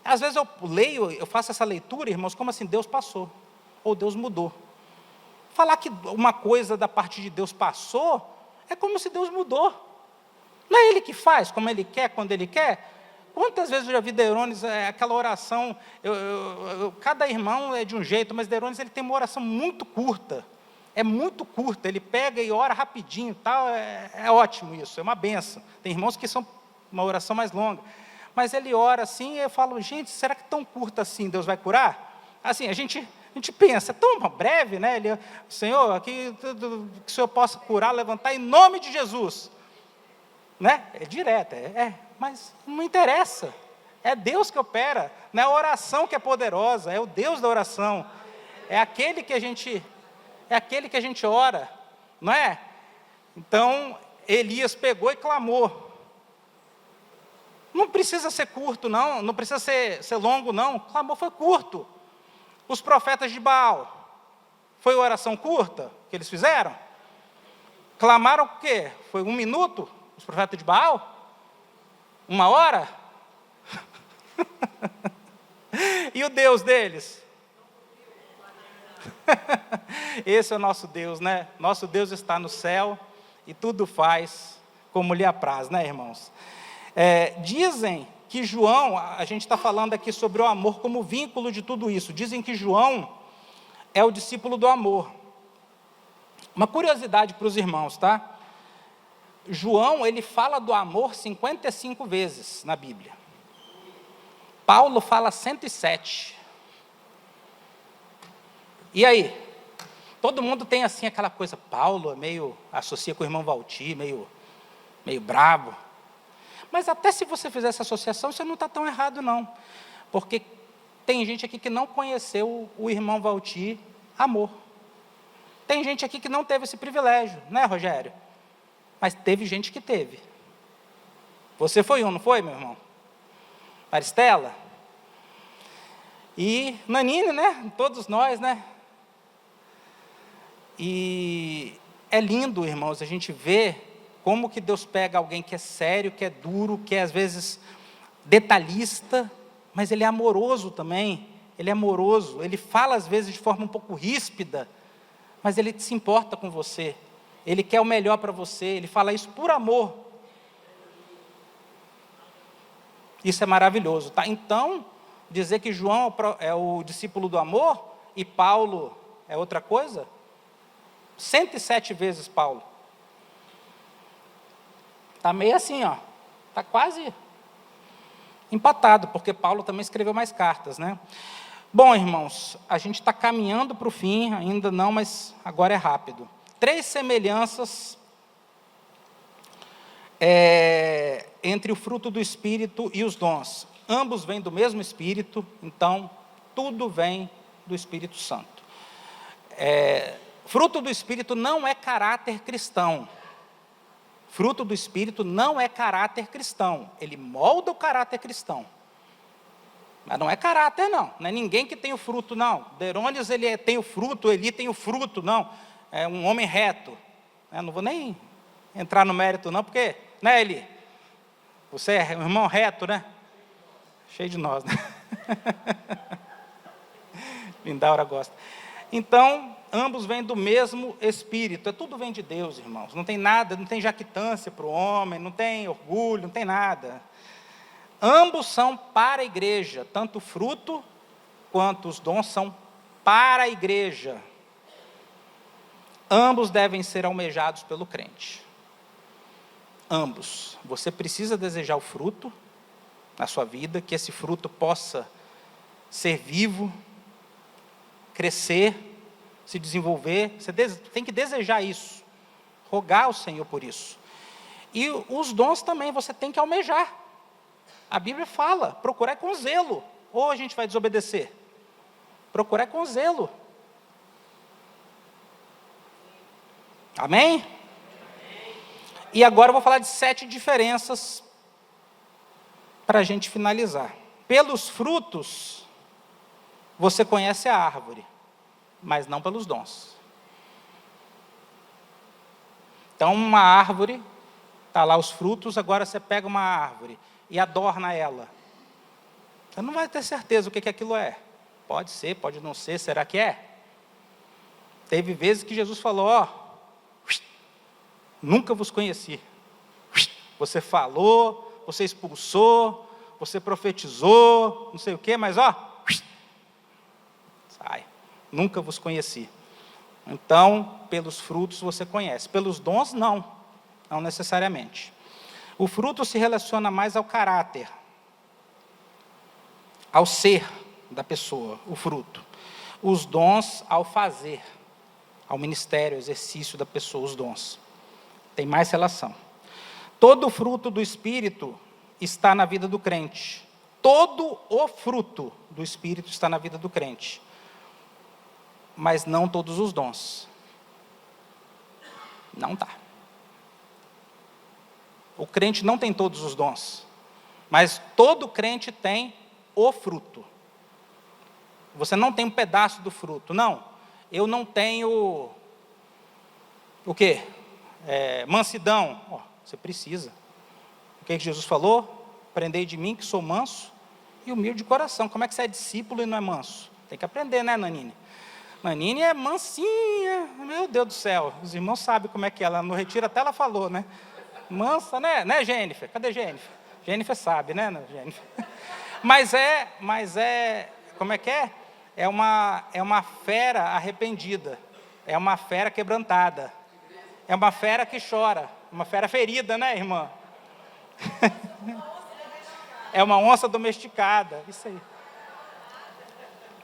Às vezes eu leio, eu faço essa leitura, irmãos, como assim, Deus passou, ou Deus mudou. Falar que uma coisa da parte de Deus passou, é como se Deus mudou. Não é Ele que faz, como Ele quer, quando Ele quer? Quantas vezes eu já vi Derones, aquela oração, cada irmão é de um jeito, mas Derones ele tem uma oração muito curta. É muito curta, ele pega e ora rapidinho, tal, é ótimo isso, é uma benção. Tem irmãos que são uma oração mais longa. Mas ele ora assim, e eu falo, gente, será que tão curta assim Deus vai curar? Assim, a gente pensa, é tão breve, né? Senhor, aqui, que o Senhor possa curar, levantar em nome de Jesus. Né? É direto, mas não interessa. É Deus que opera, não é a oração que é poderosa, é o Deus da oração. É aquele que a gente ora, não é? Então, Elias pegou e clamou. Não precisa ser curto, não precisa ser longo, não. O clamor foi curto. Os profetas de Baal, foi oração curta que eles fizeram? Clamaram o quê? Foi 1 minuto? Os profetas de Baal? 1 hora? E o Deus deles? Esse é o nosso Deus, né? Nosso Deus está no céu e tudo faz como lhe apraz, né, irmãos? Dizem que João, a gente está falando aqui sobre o amor como vínculo de tudo isso. Dizem que João é o discípulo do amor. Uma curiosidade para os irmãos, tá? João, ele fala do amor 55 vezes na Bíblia. Paulo fala 107. E aí? Todo mundo tem assim aquela coisa, Paulo associa com o irmão Valtir, meio brabo. Mas até se você fizer essa associação, você não está tão errado não. Porque tem gente aqui que não conheceu o irmão Valtir amor. Tem gente aqui que não teve esse privilégio, né, Rogério? Mas teve gente que teve. Você foi um, não foi, meu irmão? Maristela? E Nanine, né? Todos nós, né? E é lindo, irmãos, a gente vê como que Deus pega alguém que é sério, que é duro, que é às vezes detalhista, mas Ele é amoroso também. Ele é amoroso, Ele fala às vezes de forma um pouco ríspida, mas Ele se importa com você. Ele quer o melhor para você, Ele fala isso por amor. Isso é maravilhoso, tá? Então, dizer que João é o discípulo do amor e Paulo é outra coisa? 107 vezes Paulo. Está meio assim, ó. Está quase empatado, porque Paulo também escreveu mais cartas, né? Bom, irmãos, a gente está caminhando para o fim, ainda não, mas agora é rápido. 3 semelhanças entre o fruto do Espírito e os dons. Ambos vêm do mesmo Espírito, então tudo vem do Espírito Santo. Fruto do Espírito não é caráter cristão. Fruto do Espírito não é caráter cristão. Ele molda o caráter cristão. Mas não é caráter, não. Não é ninguém que tem o fruto, não. Derônios, ele tem o fruto, Eli tem o fruto, não. É um homem reto. Eu não vou nem entrar no mérito, não, porque, né, Eli? Você é um irmão reto, né? Cheio de nós, né? Lindaura gosta. Então, ambos vêm do mesmo Espírito. Tudo vem de Deus, irmãos. Não tem nada, não tem jactância para o homem, não tem orgulho, não tem nada. Ambos são para a igreja, tanto o fruto quanto os dons são para a igreja. Ambos devem ser almejados pelo crente. Ambos. Você precisa desejar o fruto na sua vida, que esse fruto possa ser vivo, crescer, se desenvolver. Você tem que desejar isso, rogar ao Senhor por isso. E os dons também você tem que almejar. A Bíblia fala, procurar com zelo. Ou a gente vai desobedecer? Procurar com zelo. Amém? E agora eu vou falar de 7 diferenças para a gente finalizar. Pelos frutos, você conhece a árvore, mas não pelos dons. Então, uma árvore, está lá os frutos, agora você pega uma árvore e adorna ela. Você não vai ter certeza o que aquilo é. Pode ser, pode não ser, será que é? Teve vezes que Jesus falou, nunca vos conheci. Você falou, você expulsou, você profetizou, não sei o quê, mas sai. Nunca vos conheci. Então, pelos frutos você conhece. Pelos dons, não necessariamente. O fruto se relaciona mais ao caráter, ao ser da pessoa, o fruto. Os dons ao fazer, ao ministério, ao exercício da pessoa, os dons. Tem mais relação. Todo o fruto do Espírito está na vida do crente. Todo o fruto do Espírito está na vida do crente. Mas não todos os dons. Não está. O crente não tem todos os dons. Mas todo crente tem o fruto. Você não tem um pedaço do fruto. Não. Eu não tenho o quê? Mansidão. Você precisa. O que Jesus falou? Aprendei de mim que sou manso e humilde de coração. Como é que você é discípulo e não é manso? Tem que aprender, né, Nanine? Nanine é mansinha, meu Deus do céu. Os irmãos sabem como é que é. Ela no retiro até ela falou, né? Mansa, né, Jennifer? Cadê Jennifer? Jennifer sabe, né, Jennifer? Mas como é que é? É uma fera arrependida. É uma fera quebrantada. É uma fera que chora. Uma fera ferida, né, irmã? É uma onça domesticada. Isso aí.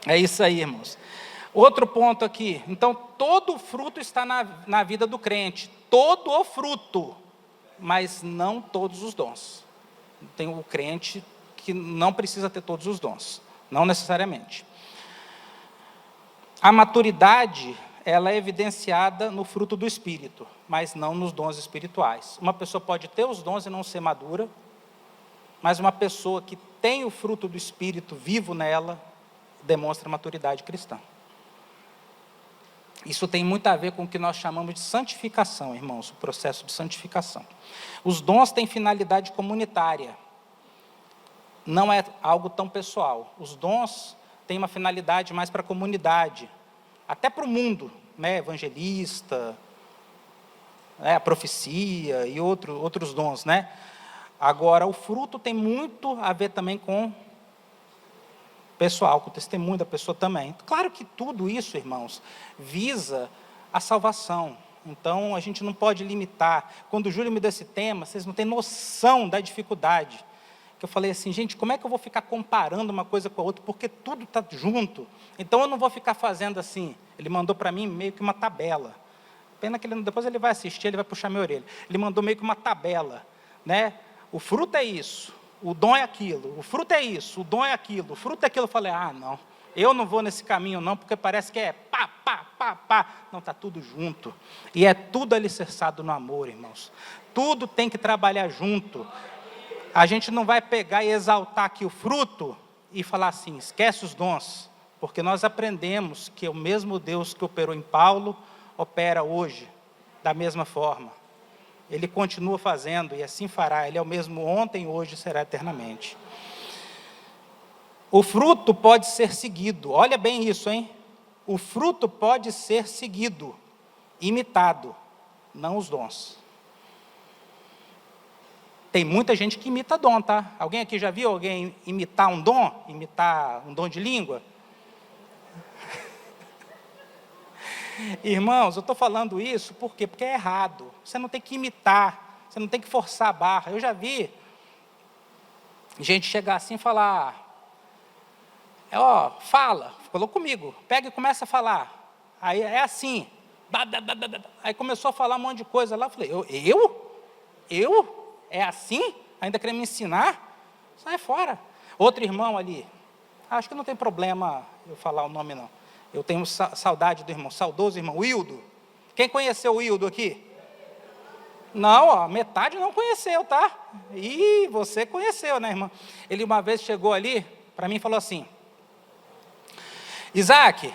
É isso aí, irmãos. Outro ponto aqui. Então, todo o fruto está na vida do crente. Todo o fruto. Mas não todos os dons. Tem o crente que não precisa ter todos os dons. Não necessariamente. A maturidade, ela é evidenciada no fruto do Espírito, mas não nos dons espirituais. Uma pessoa pode ter os dons e não ser madura, mas uma pessoa que tem o fruto do Espírito vivo nela, demonstra maturidade cristã. Isso tem muito a ver com o que nós chamamos de santificação, irmãos, o processo de santificação. Os dons têm finalidade comunitária, não é algo tão pessoal. Os dons têm uma finalidade mais para a comunidade, até para o mundo, né? Evangelista, né, a profecia e outros dons, né? Agora, o fruto tem muito a ver também com pessoal, com o testemunho da pessoa também. Claro que tudo isso, irmãos, visa a salvação. Então, a gente não pode limitar. Quando o Júlio me deu esse tema, vocês não têm noção da dificuldade. Que eu falei assim, gente, como é que eu vou ficar comparando uma coisa com a outra? Porque tudo está junto. Então, eu não vou ficar fazendo assim. Ele mandou para mim meio que uma tabela. Pena que depois ele vai assistir, ele vai puxar minha orelha. Ele mandou meio que uma tabela, né? O fruto é isso, o dom é aquilo, o fruto é isso, o dom é aquilo, o fruto é aquilo. Eu falei, não, eu não vou nesse caminho não, porque parece que é pá, pá, pá, pá. Não, está tudo junto. E é tudo alicerçado no amor, irmãos. Tudo tem que trabalhar junto. A gente não vai pegar e exaltar aqui o fruto e falar assim, esquece os dons. Porque nós aprendemos que o mesmo Deus que operou em Paulo, opera hoje, da mesma forma. Ele continua fazendo e assim fará. Ele é o mesmo ontem, hoje e será eternamente. O fruto pode ser seguido. Olha bem isso, hein? O fruto pode ser seguido, imitado, não os dons. Tem muita gente que imita dom, tá? Alguém aqui já viu alguém imitar um dom? Imitar um dom de língua? Irmãos, eu estou falando isso por quê? Porque é errado. Você não tem que imitar, você não tem que forçar a barra. Eu já vi gente chegar assim e falar, fala, falou comigo, pega e começa a falar. Aí é assim, aí começou a falar um monte de coisa lá, eu falei, eu? É assim? Ainda querendo me ensinar? Sai fora. Outro irmão ali, acho que não tem problema eu falar o nome não. Eu tenho saudade do irmão, saudoso irmão, Wildo. Quem conheceu o Wildo aqui? Não, metade não conheceu, tá? E você conheceu, né, irmã? Ele uma vez chegou ali, para mim, e falou assim, Isaac,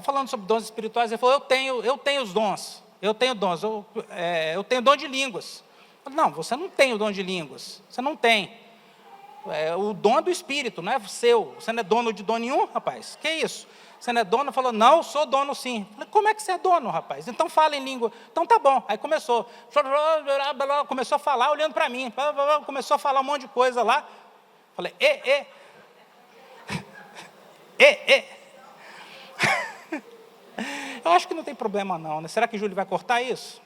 falando sobre dons espirituais, ele falou, eu tenho os dons, eu tenho dom de línguas. Eu falei, não, você não tem o dom de línguas, você não tem. O dom é do Espírito, não é seu. Você não é dono de dom nenhum, rapaz? Que isso? Você não é dono? Falou, não, sou dono sim. Falei, como é que você é dono, rapaz? Então fala em língua. Então tá bom. Aí começou a falar, olhando para mim. Começou a falar um monte de coisa lá. Falei, Eu acho que não tem problema não, né? Será que Júlio vai cortar isso?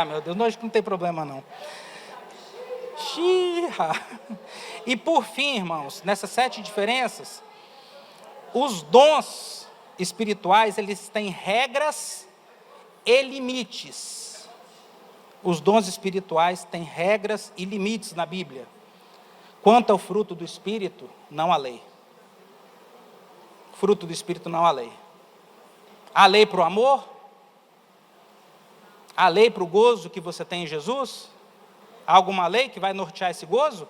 Meu Deus, não, acho que não tem problema não. E por fim, irmãos, nessas 7 diferenças, os dons espirituais, eles têm regras e limites. Os dons espirituais têm regras e limites na Bíblia. Quanto ao fruto do Espírito, não há lei. Fruto do Espírito, não há lei. Há lei para o amor? Há lei para o gozo que você tem em Jesus? Há alguma lei que vai nortear esse gozo?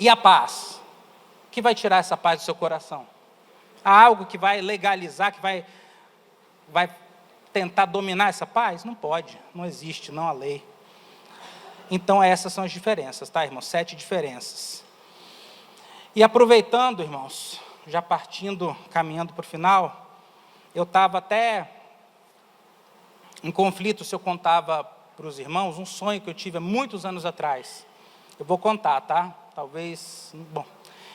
E a paz? O que vai tirar essa paz do seu coração? Há algo que vai legalizar, que vai tentar dominar essa paz? Não pode, não existe, não há lei. Então essas são as diferenças, tá, irmãos? 7 diferenças. E aproveitando, irmãos, já caminhando para o final, eu estava até em conflito se eu contava para os irmãos um sonho que eu tive há muitos anos atrás. Eu vou contar, tá? Talvez,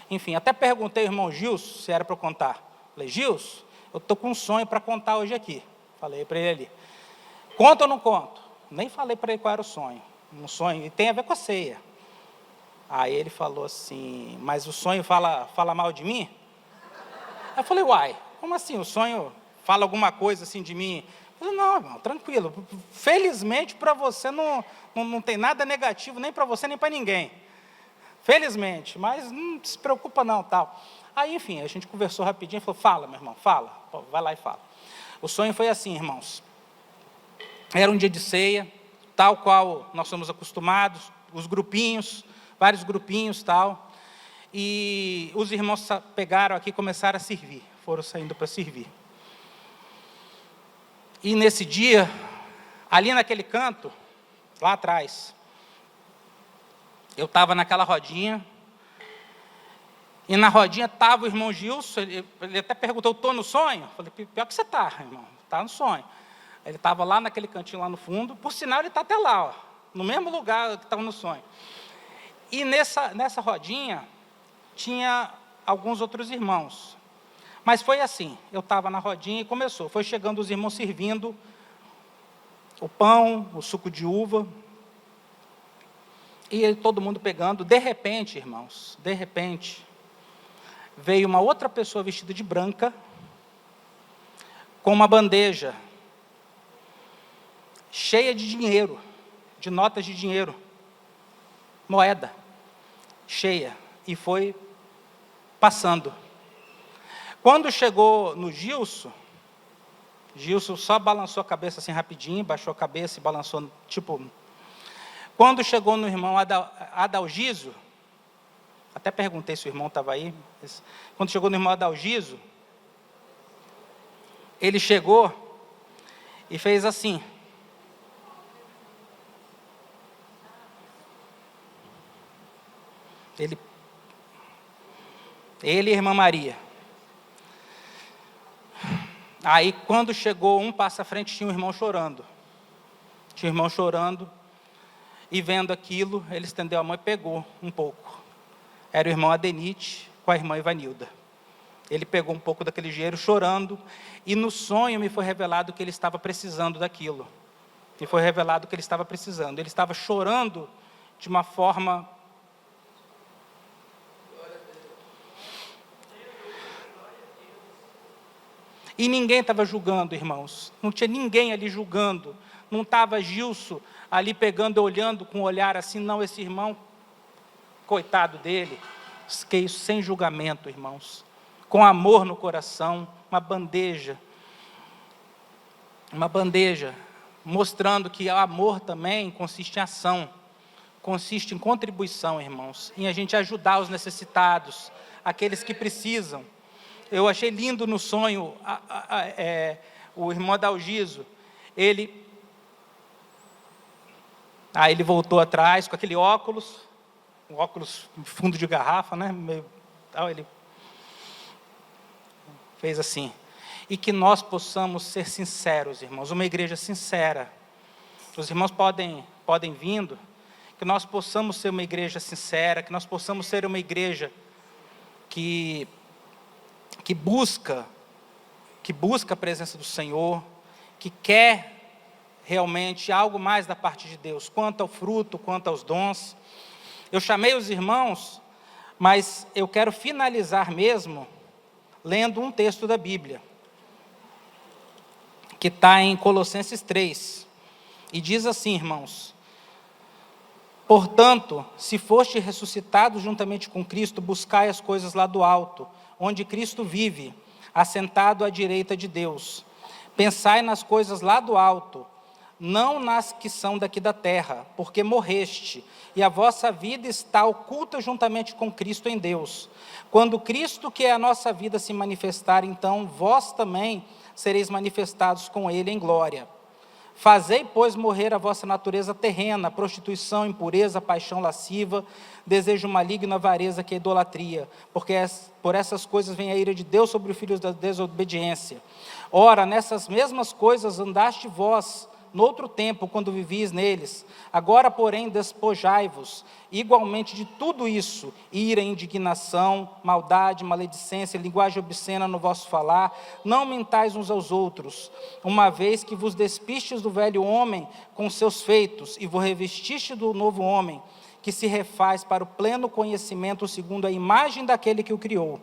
enfim, até perguntei ao irmão Gilson se era para eu contar. Falei, Gilson, eu estou com um sonho para contar hoje aqui. Falei para ele ali. Conta ou não conto? Nem falei para ele qual era o sonho. Um sonho, e tem a ver com a ceia. Aí ele falou assim, mas o sonho fala mal de mim? Aí eu falei, uai, como assim? O sonho fala alguma coisa assim de mim? Eu falei, não, irmão, tranquilo. Felizmente para você não tem nada negativo, nem para você, nem para ninguém. Felizmente, mas não se preocupa não, tal. Aí, enfim, a gente conversou rapidinho e falou, fala, meu irmão, fala. Vai lá e fala. O sonho foi assim, irmãos. Era um dia de ceia, tal qual nós somos acostumados, os grupinhos, vários grupinhos, tal. E os irmãos pegaram aqui e começaram a servir. Foram saindo para servir. E nesse dia, ali naquele canto, lá atrás, eu estava naquela rodinha, E na rodinha estava o irmão Gilson, ele até perguntou, estou no sonho? Eu falei, pior que você está, irmão, está no sonho. Ele estava lá naquele cantinho lá no fundo, por sinal ele está até lá, ó, no mesmo lugar que estava no sonho. E nessa rodinha tinha alguns outros irmãos. Mas foi assim, eu estava na rodinha e começou, foi chegando os irmãos servindo o pão, o suco de uva, e todo mundo pegando. De repente, irmãos, veio uma outra pessoa vestida de branca, com uma bandeja cheia de dinheiro, de notas de dinheiro, moeda, cheia, e foi passando. Quando chegou no Gilson só balançou a cabeça assim rapidinho, baixou a cabeça e balançou, tipo... Quando chegou no irmão Adalgiso, até perguntei se o irmão estava aí, quando chegou no irmão Adalgiso, ele chegou e fez assim. Ele e a irmã Maria. Aí, quando chegou um passo à frente, tinha um irmão chorando. E vendo aquilo, ele estendeu a mão e pegou um pouco. Era o irmão Adenite com a irmã Ivanilda. Ele pegou um pouco daquele dinheiro chorando, e no sonho me foi revelado que ele estava precisando daquilo. Me foi revelado que ele estava precisando. Ele estava chorando de uma forma... E ninguém estava julgando, irmãos. Não tinha ninguém ali julgando. Não estava Gilson ali pegando, olhando com um olhar assim, não, esse irmão, coitado dele. Que isso, sem julgamento, irmãos. Com amor no coração, uma bandeja, mostrando que o amor também consiste em ação, consiste em contribuição, irmãos, em a gente ajudar os necessitados, aqueles que precisam. Eu achei lindo no sonho, o irmão Adalgiso, ele voltou atrás com aquele óculos, um óculos fundo de garrafa, né? Ele fez assim. E que nós possamos ser sinceros, irmãos, uma igreja sincera. Os irmãos podem vindo, que nós possamos ser uma igreja sincera, que nós possamos ser uma igreja que busca a presença do Senhor, que quer realmente algo mais da parte de Deus, quanto ao fruto, quanto aos dons. Eu chamei os irmãos, mas eu quero finalizar mesmo lendo um texto da Bíblia, que está em Colossenses 3, e diz assim, irmãos: portanto, se foste ressuscitado juntamente com Cristo, buscai as coisas lá do alto, onde Cristo vive, assentado à direita de Deus. Pensai nas coisas lá do alto, não nas que são daqui da terra, porque morreste, e a vossa vida está oculta juntamente com Cristo em Deus. Quando Cristo, que é a nossa vida, se manifestar, então vós também sereis manifestados com Ele em glória. Fazei, pois, morrer a vossa natureza terrena, prostituição, impureza, paixão lasciva, desejo maligno, avareza, que é idolatria, porque por essas coisas vem a ira de Deus sobre os filhos da desobediência. Ora, nessas mesmas coisas andaste vós, no outro tempo, quando vivis neles. Agora, porém, despojai-vos igualmente de tudo isso: ira, indignação, maldade, maledicência, linguagem obscena no vosso falar. Não mentais uns aos outros, uma vez que vos despistes do velho homem com seus feitos, e vos revestiste do novo homem, que se refaz para o pleno conhecimento segundo a imagem daquele que o criou,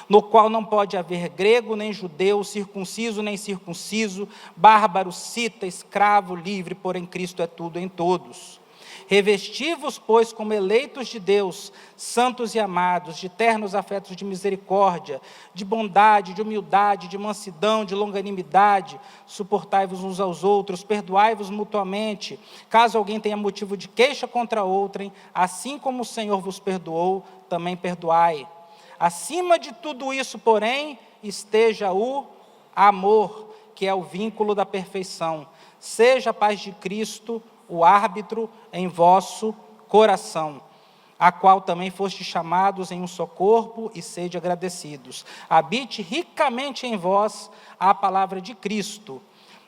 no qual não pode haver grego nem judeu, circunciso nem circunciso, bárbaro, cita, escravo, livre, porém Cristo é tudo em todos. Revesti-vos, pois, como eleitos de Deus, santos e amados, de ternos afetos de misericórdia, de bondade, de humildade, de mansidão, de longanimidade. Suportai-vos uns aos outros, perdoai-vos mutuamente, caso alguém tenha motivo de queixa contra outrem, assim como o Senhor vos perdoou, também perdoai. Acima de tudo isso, porém, esteja o amor, que é o vínculo da perfeição. Seja a paz de Cristo o árbitro em vosso coração. a qual também fostes chamados em um só corpo, e sede agradecidos. Habite ricamente em vós a palavra de Cristo.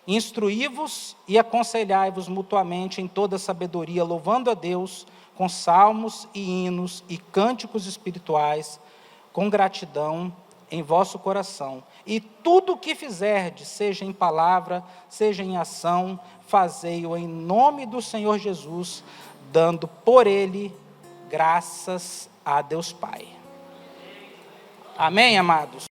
Instruí-vos e aconselhai-vos mutuamente em toda sabedoria, louvando a Deus com salmos e hinos e cânticos espirituais, com gratidão em vosso coração. E tudo o que fizerdes, seja em palavra, seja em ação, fazei-o em nome do Senhor Jesus, dando por Ele graças a Deus Pai. Amém, amados?